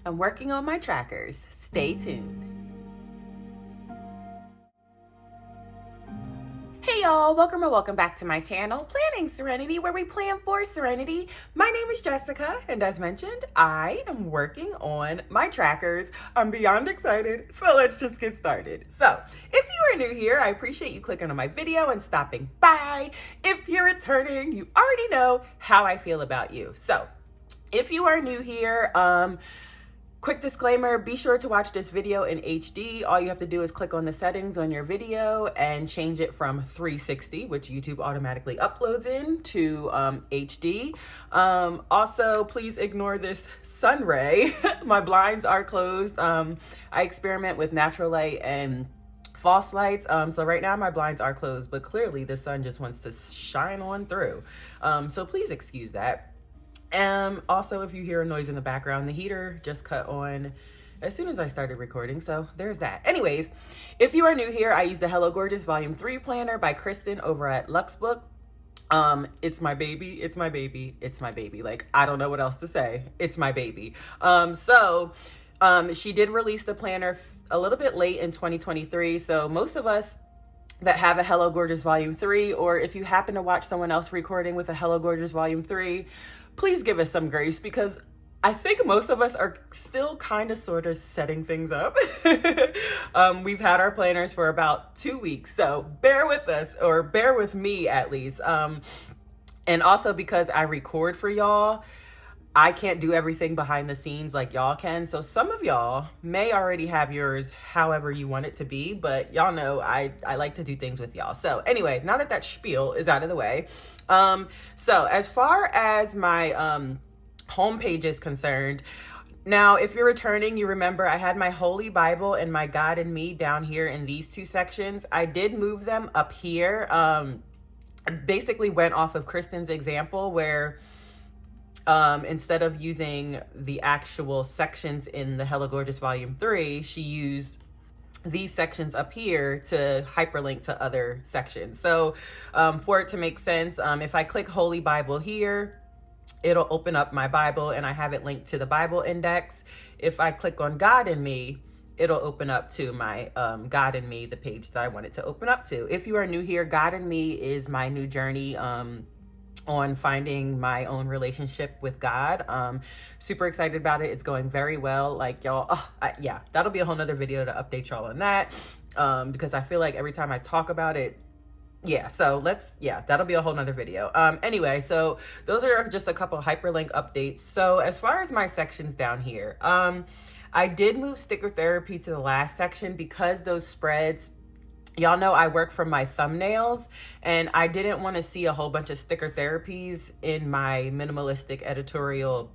I'm working on my trackers. Stay tuned. Hey y'all, welcome back to my channel, Planning Serenity, where we plan for serenity. My name is Jessica, and as mentioned, I am working on my trackers. I'm beyond excited, so let's just get started. So, if you are new here, I appreciate you clicking on my video and stopping by. If you're returning, you already know how I feel about you. So, if you are new here, quick disclaimer, be sure to watch this video in HD. All you have to do is click on the settings on your video and change it from 360, which YouTube automatically uploads in, to HD. Also, please ignore this sun ray. My blinds are closed. I experiment with natural light and false lights. So right now my blinds are closed, but clearly the sun just wants to shine on through. So please excuse that. Also, if you hear a noise in the background, the heater just cut on as soon as I started recording, so there's that. Anyways, if you are new here, I use the Hello Gorgeous Volume 3 planner by Kristen over at Luxbook. It's my baby, it's my baby, it's my baby. Like, I don't know what else to say. It's my baby. She did release the planner a little bit late in 2023, so most of us that have a Hello Gorgeous Volume 3, or if you happen to watch someone else recording with a Hello Gorgeous Volume 3, please give us some grace, because I think most of us are still kind of sort of setting things up. We've had our planners for about 2 weeks, so bear with us, or bear with me at least. And also because I record for y'all, I can't do everything behind the scenes like y'all can. So some of y'all may already have yours however you want it to be, but y'all know I like to do things with y'all. So anyway, now that spiel is out of the way. So as far as my homepage is concerned, now if you're returning, you remember I had my Holy Bible and my God and Me down here in these two sections. I did move them up here. I basically went off of Kristen's example where instead of using the actual sections in the Hello Gorgeous Volume 3, she used these sections up here to hyperlink to other sections. So for it to make sense, if I click Holy Bible here, it'll open up my Bible and I have it linked to the Bible index. If I click on God and Me, it'll open up to my God and Me, the page that I want it to open up to. If you are new here, God and Me is my new journey on finding my own relationship with God. Super excited about it. It's going very well. Like y'all, yeah, that'll be a whole nother video to update y'all on that. Because I feel like every time I talk about it, so that'll be a whole nother video. Anyway, so those are just a couple hyperlink updates. So as far as my sections down here, I did move sticker therapy to the last section because those spreads, y'all know I work from my thumbnails, and I didn't want to see a whole bunch of sticker therapies in my minimalistic editorial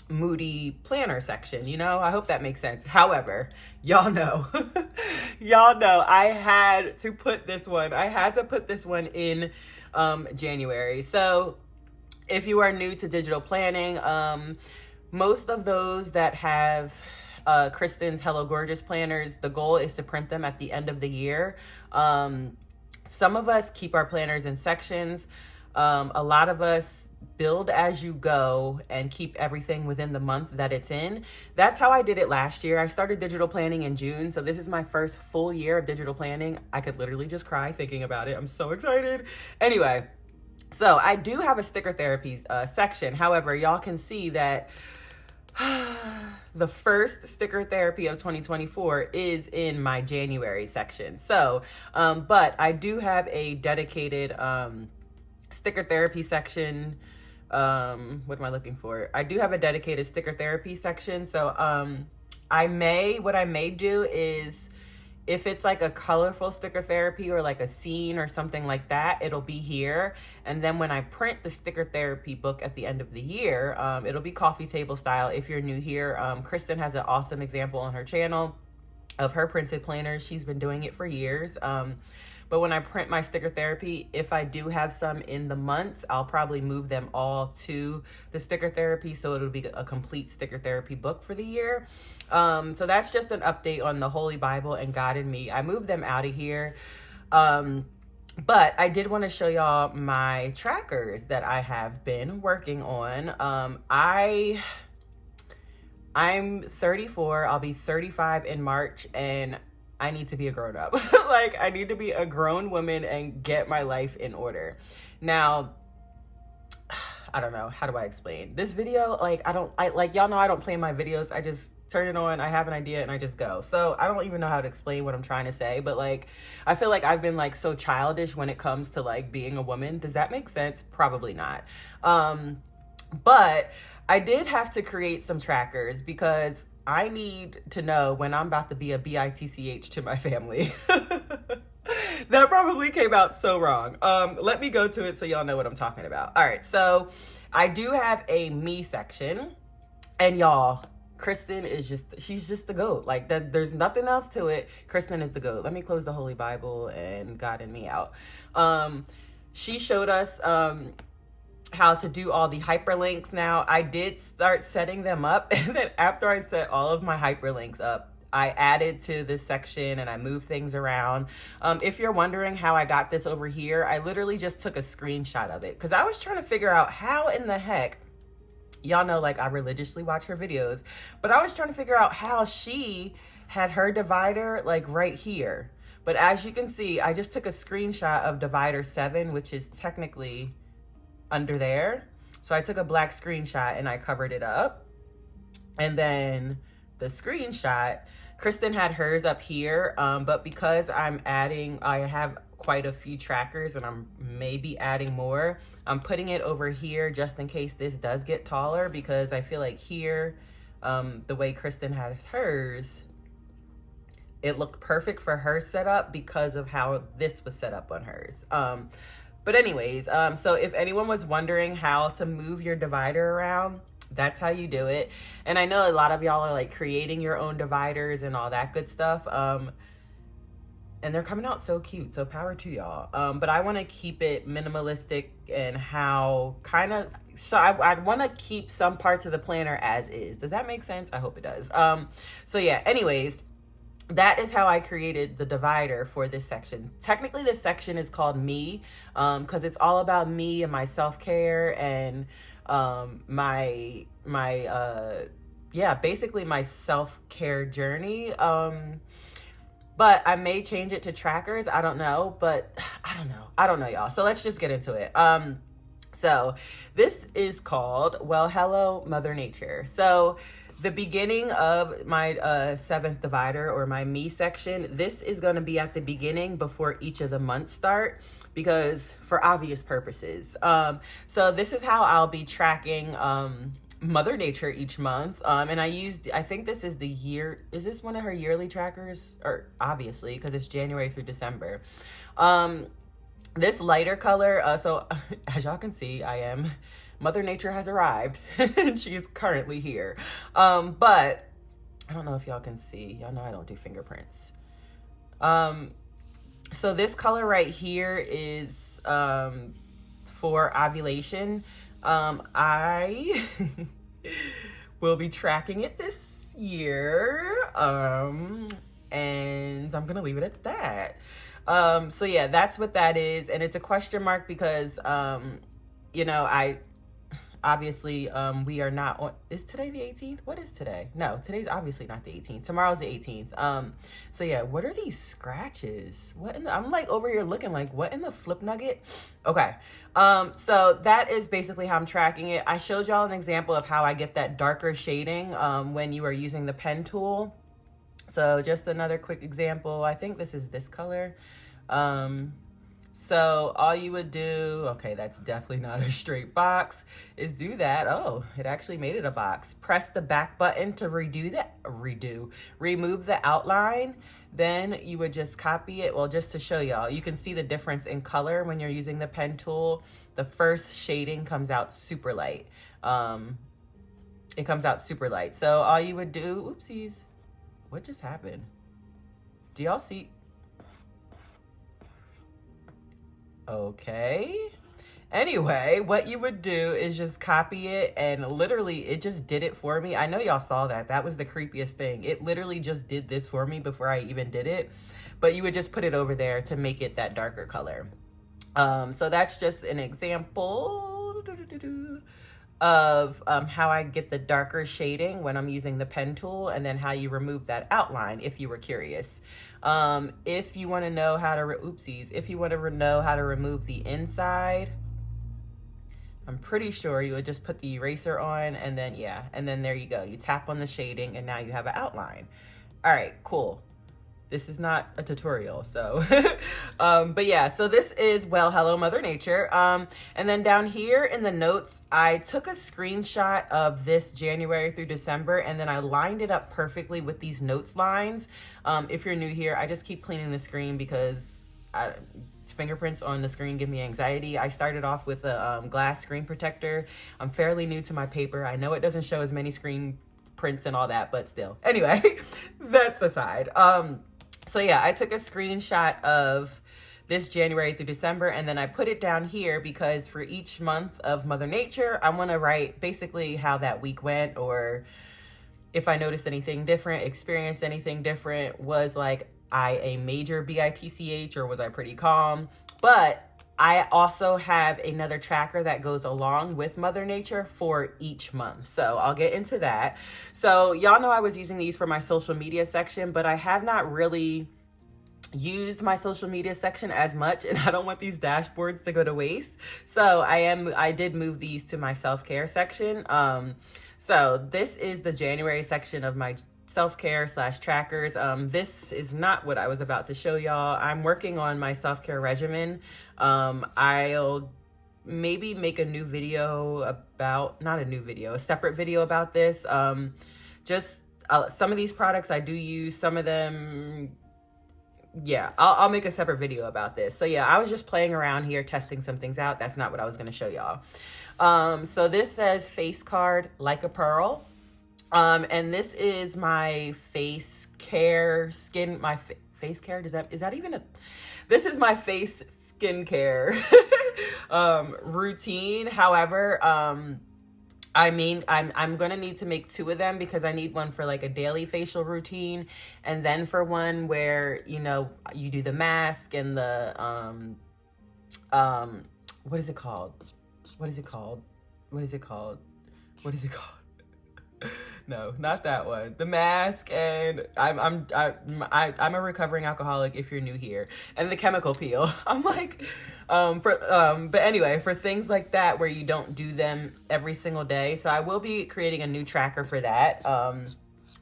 moody planner section. You know, I hope that makes sense. However, y'all know, I had to put this one in January. So if you are new to digital planning, most of those that have Kristen's Hello Gorgeous planners, the goal is to print them at the end of the year. Some of us keep our planners in sections. A lot of us build as you go and keep everything within the month that it's in. That's how I did it last year. I started digital planning in June, so this is my first full year of digital planning. I could literally just cry thinking about it. I'm so excited. Anyway, so I do have a sticker therapy section. However, y'all can see that the first sticker therapy of 2024 is in my January section. So, but I do have a dedicated sticker therapy section. What am I looking for? I do have a dedicated sticker therapy section. So, what I may do is, if it's like a colorful sticker therapy or like a scene or something like that, it'll be here. And then when I print the sticker therapy book at the end of the year, it'll be coffee table style. If you're new here, Kristen has an awesome example on her channel of her printed planners. She's been doing it for years. But when I print my sticker therapy, if I do have some in the months, I'll probably move them all to the sticker therapy. So it'll be a complete sticker therapy book for the year. So that's just an update on the Holy Bible and God and Me. I moved them out of here. But I did want to show y'all my trackers that I have been working on. I'm 34. I'll be 35 in March, and I need to be a grown up. Like, I need to be a grown woman and get my life in order. Now, I don't know. How do I explain this video? Like, like, y'all know I don't plan my videos. I just turn it on. I have an idea and I just go. So I don't even know how to explain what I'm trying to say, but like, I feel like I've been like so childish when it comes to like being a woman. Does that make sense? Probably not. But I did have to create some trackers because I need to know when I'm about to be a bitch to my family. That probably came out so wrong. Let me go to it so y'all know what I'm talking about. All right, so I do have a me section, and y'all, Kristen is she's just the GOAT. Like, there's nothing else to it. Kristen is the GOAT. Let me close the Holy Bible and God and me out. She showed us how to do all the hyperlinks. Now, I did start setting them up, and then after I set all of my hyperlinks up, I added to this section and I moved things around. If you're wondering how I got this over here, I literally just took a screenshot of it because I was trying to figure out how in the heck, y'all know, like, I religiously watch her videos, but I was trying to figure out how she had her divider like right here. But as you can see, I just took a screenshot of divider 7, which is technically under there. So I took a black screenshot and I covered it up. And then the screenshot, Kristen had hers up here, but because I have quite a few trackers and I'm maybe adding more, I'm putting it over here just in case this does get taller, because I feel like here, the way Kristen has hers, it looked perfect for her setup because of how this was set up on hers. But anyways, so if anyone was wondering how to move your divider around, that's how you do it. And I know a lot of y'all are like creating your own dividers and all that good stuff. And they're coming out so cute. So power to y'all. But I want to keep it minimalistic and how kind of, so I want to keep some parts of the planner as is. Does that make sense? I hope it does. So yeah, anyways, that is how I created the divider for this section. Technically, this section is called me, because it's all about me and my self-care and basically my self-care journey. But I may change it to trackers. I don't know, but I don't know, y'all. So let's just get into it. So this is called, well, hello, Mother Nature. So the beginning of my 7th divider, or my me section, this is going to be at the beginning before each of the months start, because for obvious purposes. So this is how I'll be tracking Mother Nature each month. And I think this is is this one of her yearly trackers? Or obviously, because it's January through December. This lighter color, so as y'all can see, Mother Nature has arrived and she is currently here. But I don't know if y'all can see. Y'all know I don't do fingerprints. So this color right here is for ovulation. I will be tracking it this year. And I'm gonna leave it at that. So yeah, that's what that is. And it's a question mark because obviously, we are not on, is today the 18th? What is today? No, today's obviously not the 18th. Tomorrow's the 18th. So yeah, what are these scratches? I'm like over here looking like, what in the flip nugget? Okay. So that is basically how I'm tracking it. I showed y'all an example of how I get that darker shading, when you are using the pen tool. So just another quick example. I think this is this color. So all you would do, okay, that's definitely not a straight box, is do that. Oh, it actually made it a box. Press the back button to remove the outline. Then you would just copy it. Well, just to show y'all, you can see the difference in color when you're using the pen tool. The first shading comes out super light. It comes out super light. So all you would do, oopsies, what just happened? Do y'all see? Okay. Anyway, what you would do is just copy it, and literally it just did it for me. I know y'all saw that. That was the creepiest thing. It literally just did this for me before I even did it. But you would just put it over there to make it that darker color. So that's just an example of how I get the darker shading when I'm using the pen tool, and then how you remove that outline if you were curious. If you want to know how to, if you want to know how to remove the inside, I'm pretty sure you would just put the eraser on, and then, yeah, and then there you go. You tap on the shading and now you have an outline. All right, cool. This is not a tutorial, so, but yeah, so this is, well, hello, Mother Nature. And then down here in the notes, I took a screenshot of this January through December, and then I lined it up perfectly with these notes lines. If you're new here, I just keep cleaning the screen because fingerprints on the screen give me anxiety. I started off with a glass screen protector. I'm fairly new to my paper. I know it doesn't show as many screen prints and all that, but still. Anyway, that's aside. So yeah, I took a screenshot of this January through December, and then I put it down here because for each month of Mother Nature, I want to write basically how that week went, or if I noticed anything different, experienced anything different, was like I a major bitch, or was I pretty calm? But I also have another tracker that goes along with Mother Nature for each month. So I'll get into that. So y'all know I was using these for my social media section, but I have not really used my social media section as much, and I don't want these dashboards to go to waste. So I did move these to my self-care section. So this is the January section of my self-care / trackers. This is not what I was about to show y'all. I'm working on my self-care regimen. I'll maybe make a new video about, not a new video, a separate video about this. Just some of these products I do use, some of them, yeah, I'll make a separate video about this. So yeah, I was just playing around here, testing some things out. That's not what I was going to show y'all. So this says face card like a pearl. And this is my face care face care. Is that even this is my face skincare, routine. However, I mean, I'm going to need to make 2 of them because I need one for like a daily facial routine. And then for one where, you know, you do the mask and the, what is it called? What is it called? What is it called? What is it called? No, not that one. The mask, and I'm a recovering alcoholic if you're new here, and the chemical peel. I'm like, but anyway, for things like that where you don't do them every single day. So I will be creating a new tracker for that.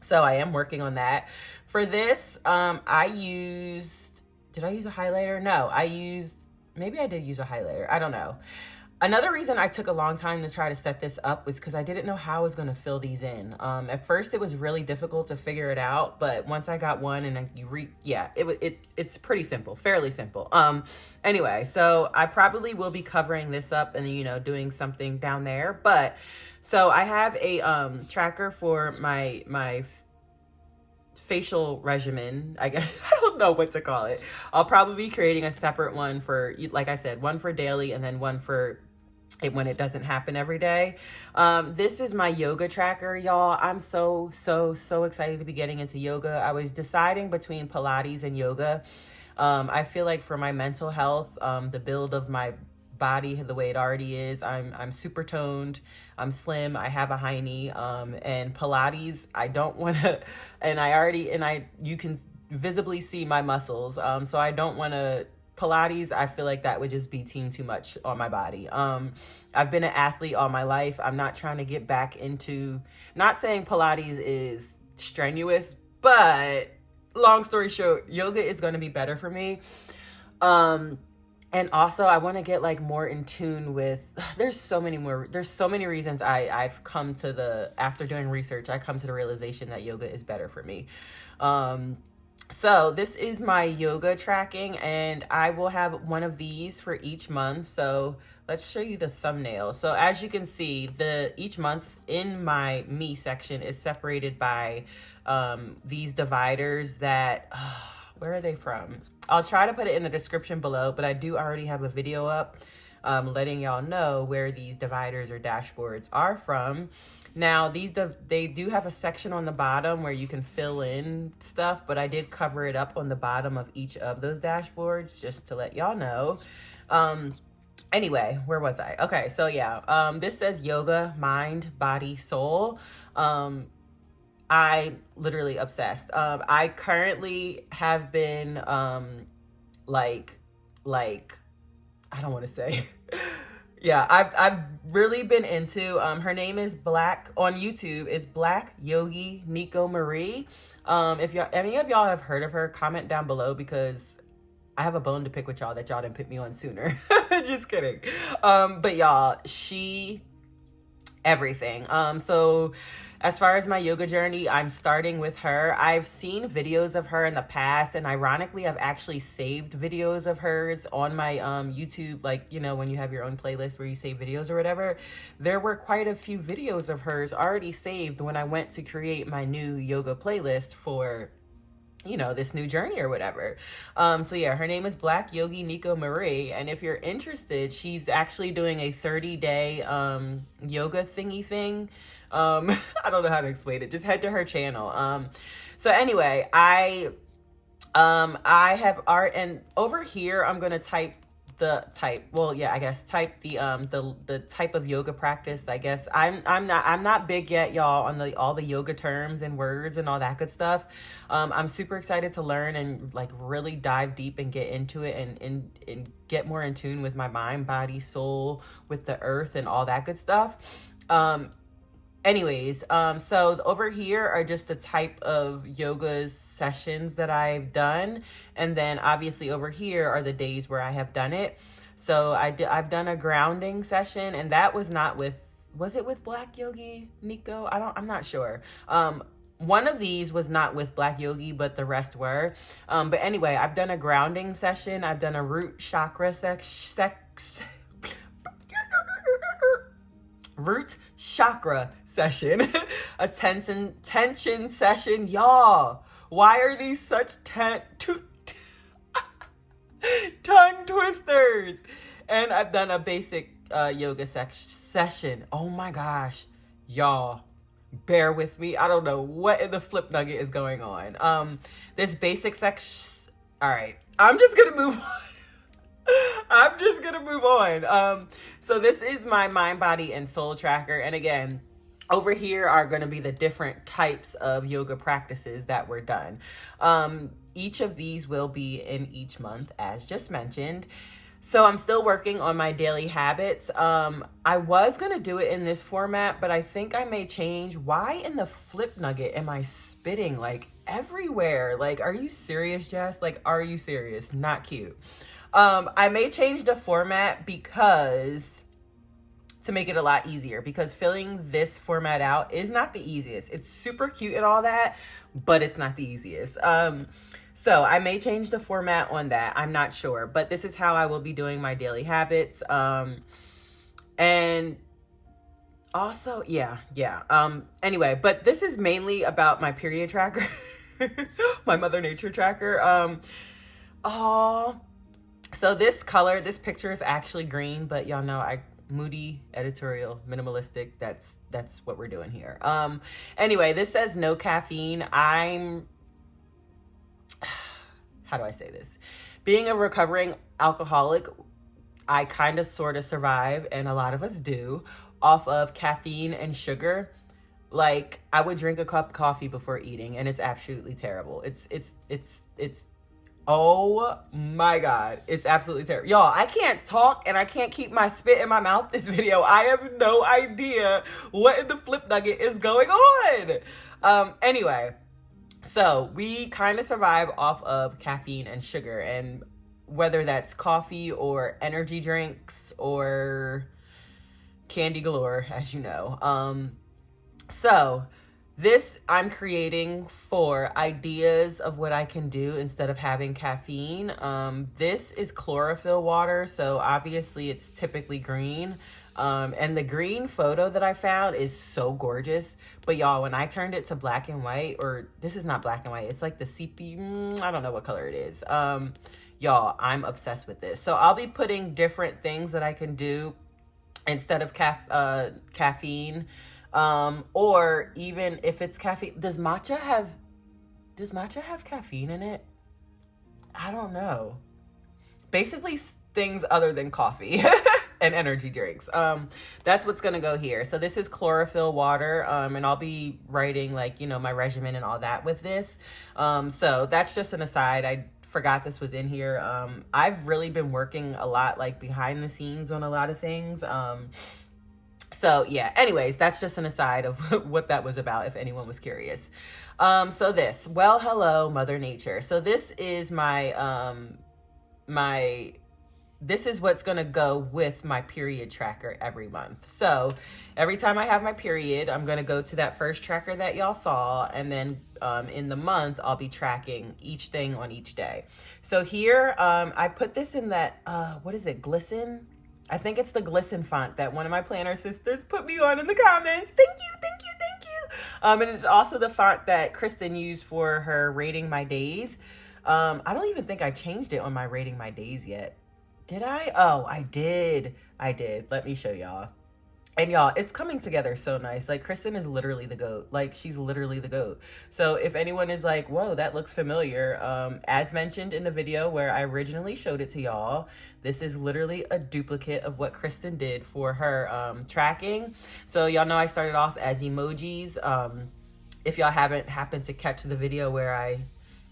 So I am working on that. For this, did I use a highlighter? No, maybe I did use a highlighter. I don't know. Another reason I took a long time to try to set this up was because I didn't know how I was going to fill these in. At first, it was really difficult to figure it out, but once I got one and it's pretty simple, fairly simple. Anyway, so I probably will be covering this up and, you know, doing something down there. But so I have a tracker for my facial regimen, I guess. I don't know what to call it. I'll probably be creating a separate one for, like I said, one for daily and then one for it when it doesn't happen every day. This is my yoga tracker, y'all. I'm so excited to be getting into yoga. I was deciding between Pilates and yoga. I feel like for my mental health, the build of my body the way it already is, I'm super toned, I'm slim, I have a high knee, and Pilates, I don't want to, and you can visibly see my muscles, so I don't want to. Pilates, I feel like that would just be too much on my body. I've been an athlete all my life. I'm not trying to get back into, not saying Pilates is strenuous, but long story short, yoga is going to be better for me. And also I want to get like more in tune with, there's so many reasons I've come to after doing research, I come to the realization that yoga is better for me. So this is my yoga tracking, and I will have one of these for each month. So let's show you the thumbnail. So as you can see, each month in my me section is separated by these dividers that, where are they from? I'll try to put it in the description below, but I do already have a video up letting y'all know where these dividers or dashboards are from. Now, they do have a section on the bottom where you can fill in stuff, but I did cover it up on the bottom of each of those dashboards just to let y'all know. Anyway, where was I? Okay, so yeah, this says yoga, mind, body, soul. I literally obsessed. I currently have been like like I don't want to say. Yeah, I've really been into her name is Black on YouTube. It's Black Yogi Nico Marie. If y'all any of y'all have heard of her, comment down below because I have a bone to pick with y'all that y'all didn't put me on sooner. Just kidding. But y'all, she everything. So as far as my yoga journey, I'm starting with her. I've seen videos of her in the past, and ironically, I've actually saved videos of hers on my YouTube, like, you know, when you have your own playlist where you save videos or whatever. There were quite a few videos of hers already saved when I went to create my new yoga playlist for, you know, this new journey or whatever. So yeah, her name is Black Yogi Nico Marie, and if you're interested, she's actually doing a 30-day yoga thingy thing. I don't know how to explain it. Just head to her channel. So anyway, I have art, and over here I'm gonna type the type of yoga practice. I guess I'm not big yet, y'all, on all the yoga terms and words and all that good stuff. I'm super excited to learn and like really dive deep and get into it and get more in tune with my mind, body, soul, with the earth and all that good stuff. Anyways, so over here are just the type of yoga sessions that I've done. And then obviously over here are the days where I have done it. So I've done a grounding session, and that was not with, was it with Black Yogi Nico? I'm not sure. One of these was not with Black Yogi, but the rest were. But anyway, I've done a grounding session. I've done a root chakra root chakra session, a tension session. Y'all, why are these such tongue twisters? And I've done a basic yoga session. Oh my gosh, y'all, bear with me. I don't know what in the flip nugget is going on. This basic section. All right, I'm just gonna move on. So this is my mind, body, and soul tracker. And again, over here are going to be the different types of yoga practices that were done. Each of these will be in each month, as just mentioned. So I'm still working on my daily habits. I was going to do it in this format, but I think I may change. Why in the flip nugget am I spitting like everywhere? Like, are you serious, Jess? Like, are you serious? Not cute. I may change the format because to make it a lot easier, because filling this format out is not the easiest. It's super cute and all that, but it's not the easiest. So I may change the format on that. I'm not sure, but this is how I will be doing my daily habits. And also, yeah. Anyway, but this is mainly about my period tracker, my Mother Nature tracker. So this picture is actually green, but y'all know moody, editorial, minimalistic. That's what we're doing here. Anyway, this says no caffeine. How do I say this? Being a recovering alcoholic, I kind of sort of survive, and a lot of us do, off of caffeine and sugar. Like, I would drink a cup of coffee before eating, and it's absolutely terrible. It's oh my God, it's absolutely terrible. Y'all, I can't talk and I can't keep my spit in my mouth this video. I have no idea what in the flip nugget is going on. Anyway, so we kind of survive off of caffeine and sugar, and whether that's coffee or energy drinks or candy galore, as you know. So this I'm creating for ideas of what I can do instead of having caffeine. This is chlorophyll water, so obviously it's typically green. And the green photo that I found is so gorgeous. But y'all, when I turned it to black and white, or this is not black and white, it's like the sepia, I don't know what color it is. Y'all, I'm obsessed with this. So I'll be putting different things that I can do instead of caffeine. Or even if it's caffeine, does matcha have caffeine in it? I don't know. Basically, things other than coffee and energy drinks. That's what's gonna go here. So this is chlorophyll water, and I'll be writing like, you know, my regimen and all that with this. So that's just an aside. I forgot this was in here. I've really been working a lot like behind the scenes on a lot of things. So yeah, anyways, that's just an aside of what that was about, if anyone was curious. So this, well, hello, Mother Nature. So this is my, this is what's going to go with my period tracker every month. So every time I have my period, I'm going to go to that first tracker that y'all saw. And then in the month, I'll be tracking each thing on each day. So here, I put this in that, what is it? Glisten? I think it's the Glisten font that one of my planner sisters put me on in the comments. Thank you, thank you, thank you. And it's also the font that Kristen used for her rating my days. I don't even think I changed it on my rating my days yet. Did I? Oh, I did. I did. Let me show y'all. And y'all, it's coming together so nice. Like, Kristen is literally the GOAT. Like, she's literally the GOAT. So if anyone is like, whoa, that looks familiar. As mentioned in the video where I originally showed it to y'all, this is literally a duplicate of what Kristen did for her tracking. So y'all know I started off as emojis. If y'all haven't happened to catch the video where I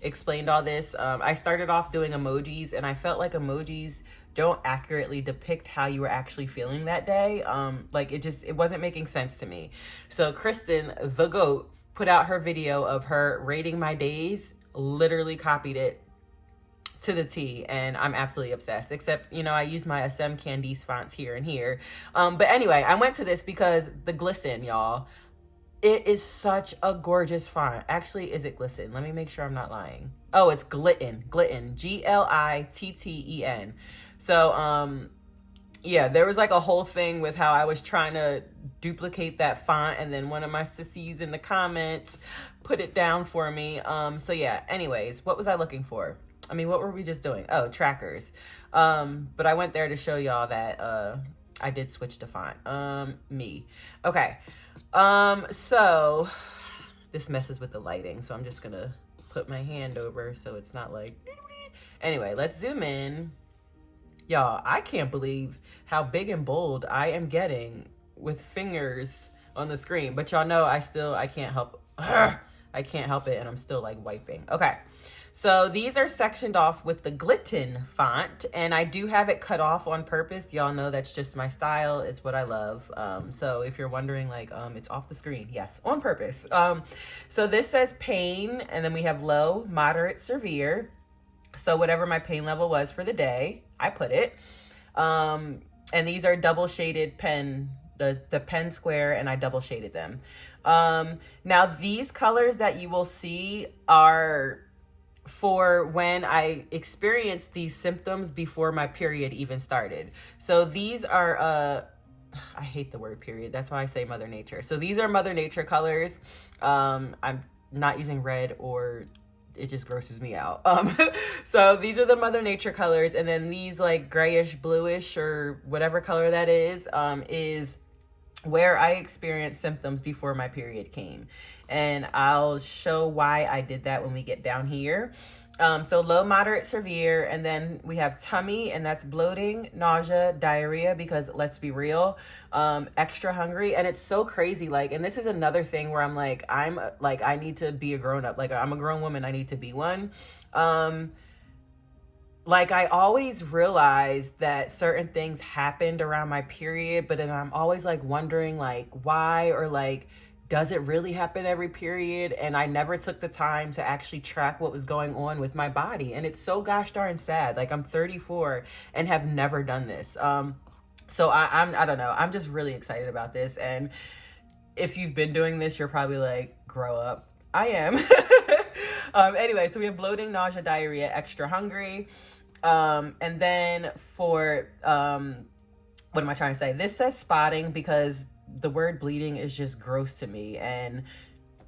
explained all this, I started off doing emojis, and I felt like emojis don't accurately depict how you were actually feeling that day. Like it wasn't making sense to me. So Kristen, the GOAT, put out her video of her rating my days, literally copied it to the T, and I'm absolutely obsessed. Except, you know, I use my SM Candice fonts here and here. But anyway, I went to this because the Glisten, y'all, it is such a gorgeous font. Actually, is it Glisten? Let me make sure I'm not lying. Oh, it's Glitten, Glitten. So, yeah, there was like a whole thing with how I was trying to duplicate that font, and then one of my sissies in the comments put it down for me. So yeah, anyways, what was I looking for? I mean, what were we just doing? Oh, trackers. But I went there to show y'all that, I did switch the font. Okay. So this messes with the lighting, so I'm just gonna put my hand over so it's not like, anyway, let's zoom in. Y'all, I can't believe how big and bold I am getting with fingers on the screen, but y'all know I can't help it, and I'm still like wiping. Okay. So these are sectioned off with the Glitten font, and I do have it cut off on purpose. Y'all know that's just my style. It's what I love. So if you're wondering, like, it's off the screen, yes, on purpose. So this says pain, and then we have low, moderate, severe. So whatever my pain level was for the day, I put it. And these are double shaded pen, the pen square, and I double shaded them. Now these colors that you will see are for when I experienced these symptoms before my period even started. So these are, I hate the word period. That's why I say Mother Nature. So these are Mother Nature colors. I'm not using red, or it just grosses me out. So these are the Mother Nature colors. And then these like grayish, bluish, or whatever color that is where I experienced symptoms before my period came. And I'll show why I did that when we get down here. So low, moderate, severe, and then we have tummy, and that's bloating, nausea, diarrhea, because let's be real, extra hungry. And it's so crazy, like, and this is another thing where I'm like, I need to be a grown up. Like, I'm a grown woman, I need to be one. Like, I always realized that certain things happened around my period, but then I'm always like wondering like why, or like, does it really happen every period? And I never took the time to actually track what was going on with my body. And it's so gosh darn sad. Like, I'm 34 and have never done this. So I don't know. I'm just really excited about this. And if you've been doing this, you're probably like, grow up. I am. Anyway, so we have bloating, nausea, diarrhea, extra hungry. And then for, what am I trying to say? This says spotting because the word bleeding is just gross to me, and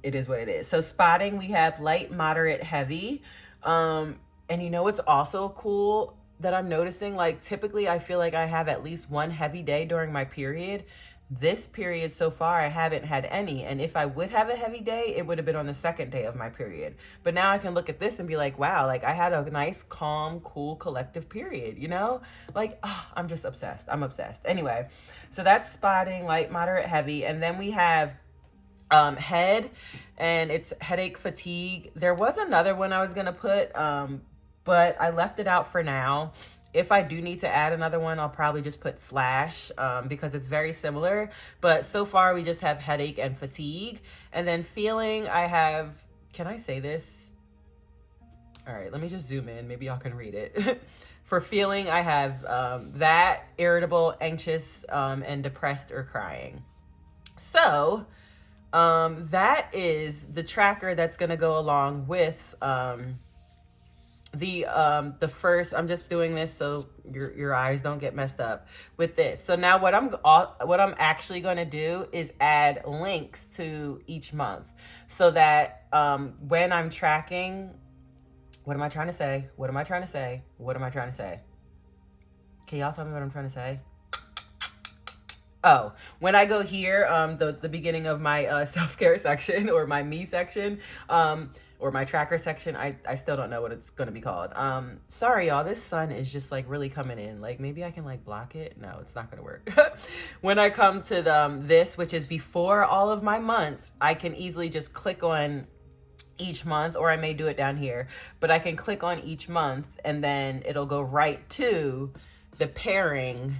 it is what it is. So spotting, we have light, moderate, heavy. And you know, it's also cool that I'm noticing, like, typically I feel like I have at least one heavy day during my period. this period so far, I haven't had any. And if I would have a heavy day, it would have been on the second day of my period. But now I can look at this and be like, wow, like I had a nice, calm, cool, collective period, you know? Like, oh, I'm just obsessed. I'm obsessed. Anyway, so that's spotting, light, moderate, heavy. And then we have head, and it's headache, fatigue. There was another one I was going to put, but I left it out for now. If I do need to add another one, I'll probably just put slash because it's very similar. But so far, we just have headache and fatigue. And then feeling, I have, can I say this? All right, let me just zoom in. Maybe y'all can read it. For feeling, I have that, irritable, anxious, and depressed or crying. So that is the tracker that's going to go along with the first. I'm just doing this so your eyes don't get messed up with this. So now what I'm actually going to do is add links to each month so that when I'm tracking, what am I trying to say? What am I trying to say? What am I trying to say? Can y'all tell me what I'm trying to say? Oh, when I go here, the beginning of my self-care section or my me section, or my tracker section, I still don't know what it's going to be called. Sorry, y'all, this sun is just like really coming in. Like maybe I can like block it. No, it's not going to work. When I come to this, which is before all of my months, I can easily just click on each month, or I may do it down here, but I can click on each month and then it'll go right to the pairing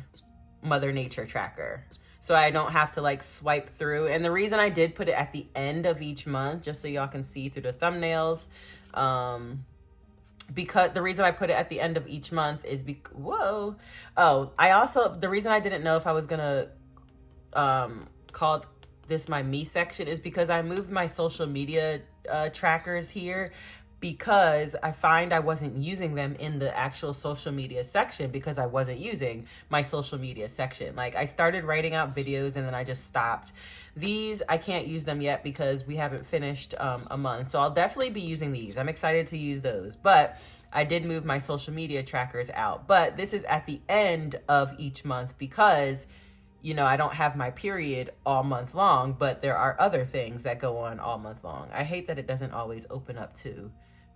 Mother Nature tracker. So I don't have to like swipe through. And the reason I did put it at the end of each month, just so y'all can see through the thumbnails, because the reason I put it at the end of each month is the reason I didn't know if I was gonna call this my me section is because I moved my social media trackers here, because I find I wasn't using them in the actual social media section because I wasn't using my social media section. Like I started writing out videos and then I just stopped. These, I can't use them yet because we haven't finished a month. So I'll definitely be using these. I'm excited to use those, but I did move my social media trackers out. But this is at the end of each month because, you know, I don't have my period all month long, but there are other things that go on all month long. I hate that it doesn't always open up to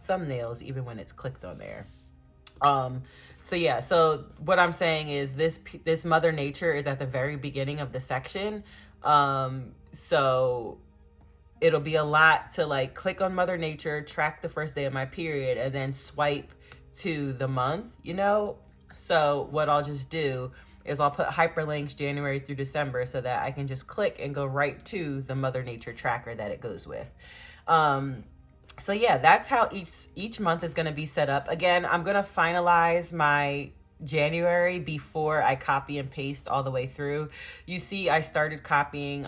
thumbnails even when it's clicked on there. So yeah, so what I'm saying is this Mother Nature is at the very beginning of the section. So it'll be a lot to like click on Mother Nature, track the first day of my period, and then swipe to the month, you know? So what I'll just do is I'll put hyperlinks January through December so that I can just click and go right to the Mother Nature tracker that it goes with. So yeah, that's how each month is going to be set up. Again, I'm going to finalize my January before I copy and paste all the way through. You see, I started copying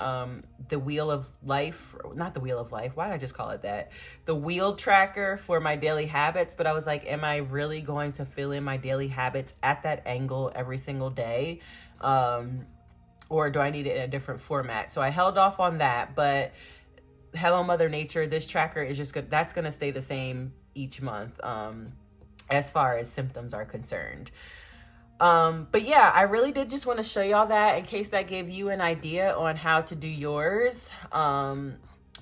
the Wheel of Life, not the Wheel of Life. Why did I just call it that? The wheel tracker for my daily habits. But I was like, am I really going to fill in my daily habits at that angle every single day? Or do I need it in a different format? So I held off on that, but Hello Mother Nature, this tracker is just good. That's going to stay the same each month as far as symptoms are concerned. But yeah, I really did just want to show y'all that in case that gave you an idea on how to do yours,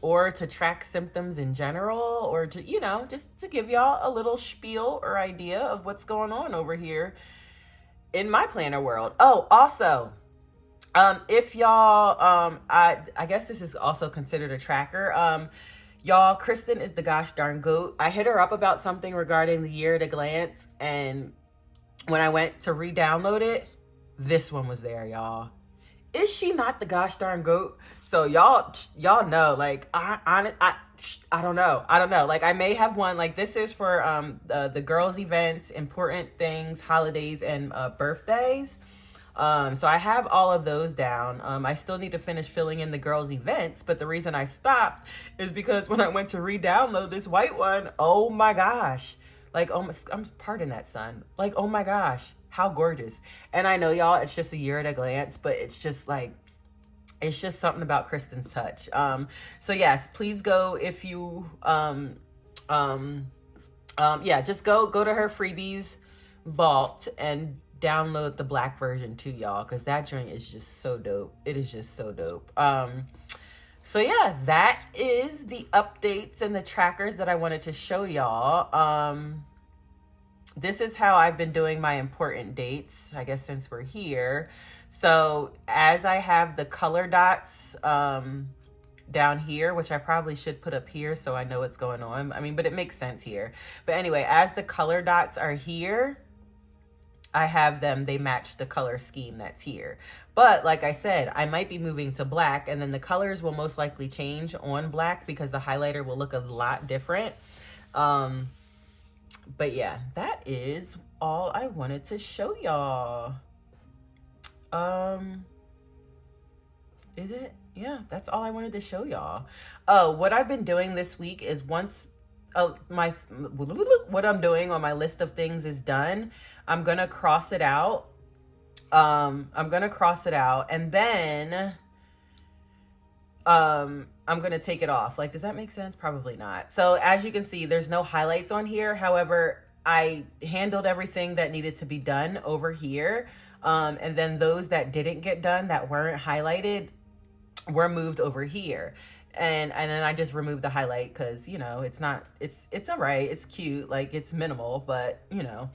or to track symptoms in general, or to, you know, just to give y'all a little spiel or idea of what's going on over here in my planner world. Oh, also, if y'all, I guess this is also considered a tracker. Y'all, Kristen is the gosh darn goat. I hit her up about something regarding the year at a glance, and when I went to re-download it, this one was there, y'all. Is she not the gosh darn goat? So y'all know, like, I don't know. Like, I may have one, like, this is for the girls' events, important things, holidays, and birthdays. So I have all of those down. I still need to finish filling in the girls' events, but the reason I stopped is because when I went to re-download this white one, oh my gosh. Like, oh my, pardon that, son. Like, oh my gosh, how gorgeous. And I know, y'all, it's just a year at a glance, but it's just like, it's just something about Kristen's touch. So yes, please go if you, yeah, just go to her freebies vault and download the black version too, y'all, because that joint is just so dope. It is just so dope. So yeah, that is the updates and the trackers that I wanted to show y'all. This is how I've been doing my important dates, I guess, since we're here. So as I have the color dots down here, which I probably should put up here so I know what's going on. I mean, but it makes sense here. But anyway, as the color dots are here, I have them, they match the color scheme that's here. But like I said, I might be moving to black, and then the colors will most likely change on black because the highlighter will look a lot different. But yeah, that is all I wanted to show y'all. Is it? Yeah, that's all I wanted to show y'all. Oh, what I've been doing this week is once what I'm doing on my list of things is done, I'm gonna cross it out. I'm gonna cross it out, and then I'm gonna take it off. Like, does that make sense? Probably not. So as you can see, there's no highlights on here. However, I handled everything that needed to be done over here. And then those that didn't get done, that weren't highlighted, were moved over here. And then I just removed the highlight because, you know, it's not, it's all right. It's cute. Like, it's minimal, but you know,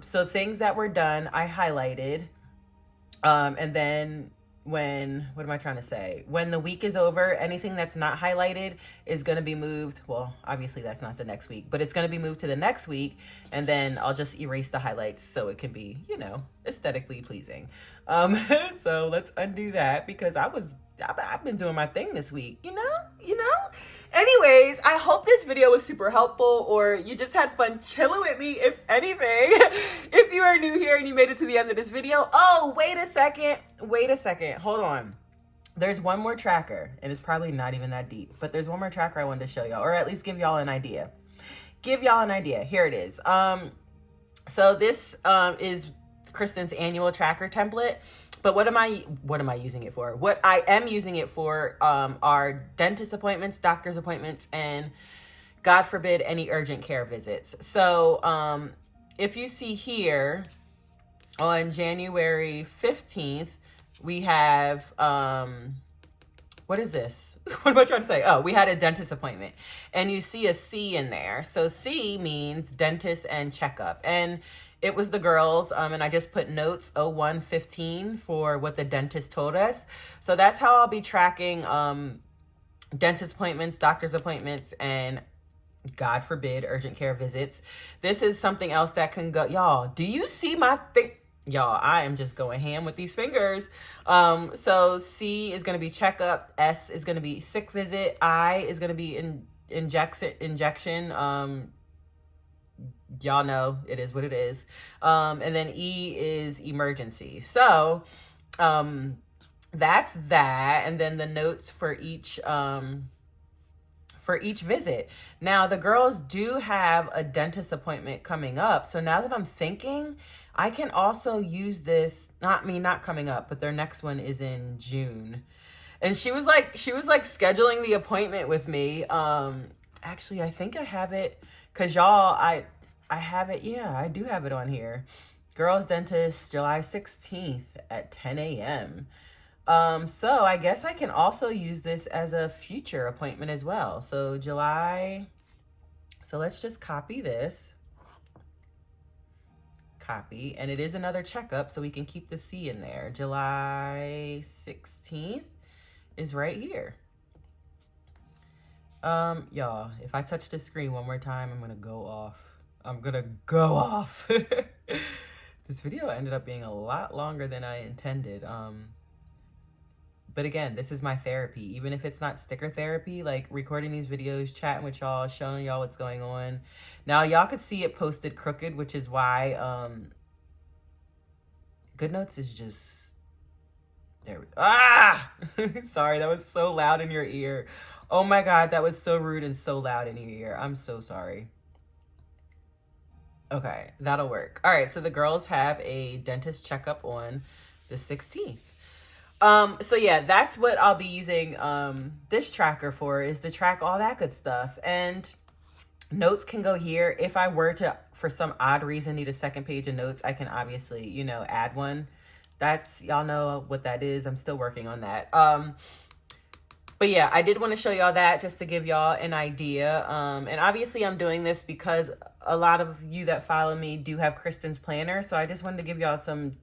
so things that were done, I highlighted. And then what am I trying to say? When the week is over, anything that's not highlighted is going to be moved. Well, obviously that's not the next week, but it's going to be moved to the next week. And then I'll just erase the highlights so it can be, you know, aesthetically pleasing. So let's undo that because I've been doing my thing this week, you know? Anyways, I hope this video was super helpful, or you just had fun chilling with me, if anything. If you are new here and you made it to the end of this video, oh, wait a second, hold on. There's one more tracker, and it's probably not even that deep, but there's one more tracker I wanted to show y'all, or at least give y'all an idea. Here it is. So this is Kristen's annual tracker template. But what am I using it for? What I am using it for are dentist appointments, doctor's appointments, and God forbid any urgent care visits. So if you see here on January 15th, we have, what is this? What am I trying to say? Oh, we had a dentist appointment, and you see a C in there. So C means dentist and checkup. And it was the girls, and I just put notes 0115 for what the dentist told us. So that's how I'll be tracking dentist appointments, doctor's appointments, and God forbid urgent care visits. This is something else that can go. Y'all, do you see my Y'all, I am just going ham with these fingers. So C is going to be checkup. S is going to be sick visit. I is going to be injection. Y'all know it is what it is. And then E is emergency. So that's that. And then the notes for each visit. Now the girls do have a dentist appointment coming up. So now that I'm thinking, I can also use this, not coming up, but their next one is in June. And she was like scheduling the appointment with me. Actually, I think I have it, cause y'all, I have it. Yeah, I do have it on here. Girls dentist, July 16th at 10 a.m. So I guess I can also use this as a future appointment as well. So July, so let's just copy this. Copy, and it is another checkup, so we can keep the C in there. July 16th is right here. Y'all, if I touch the screen one more time, I'm gonna go off. This video ended up being a lot longer than I intended. But again, this is my therapy. Even if it's not sticker therapy, like recording these videos, chatting with y'all, showing y'all what's going on. Now y'all could see it posted crooked, which is why Goodnotes is just there. Sorry, that was so loud in your ear. Oh my God, that was so rude and so loud in your ear. I'm so sorry. Okay, that'll work. All right, so the girls have a dentist checkup on the 16th. So yeah, that's what I'll be using this tracker for, is to track all that good stuff. And Notes can go here. If I were to, for some odd reason, need a second page of notes, I can obviously, you know, add one. That's, y'all know what that is. I'm still working on that. But yeah, I did want to show y'all that just to give y'all an idea. And obviously I'm doing this because a lot of you that follow me do have Kristen's planner. So I just wanted to give y'all some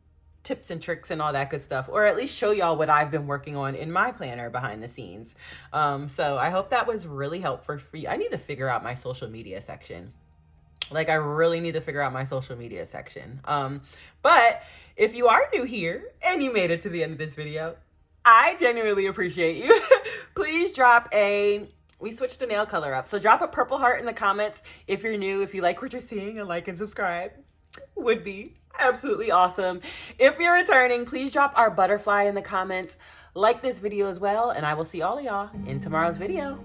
tips and tricks and all that good stuff, or at least show y'all what I've been working on in my planner behind the scenes. So I hope that was really helpful for you. I need to figure out my social media section. Like, I really need to figure out my social media section. But if you are new here and you made it to the end of this video, I genuinely appreciate you. Please drop we switched the nail color up. So drop a purple heart in the comments if you're new. If you like what you're seeing, a like and subscribe would be absolutely awesome. If you're returning, please drop our butterfly in the comments. Like this video as well, and I will see all of y'all in tomorrow's video.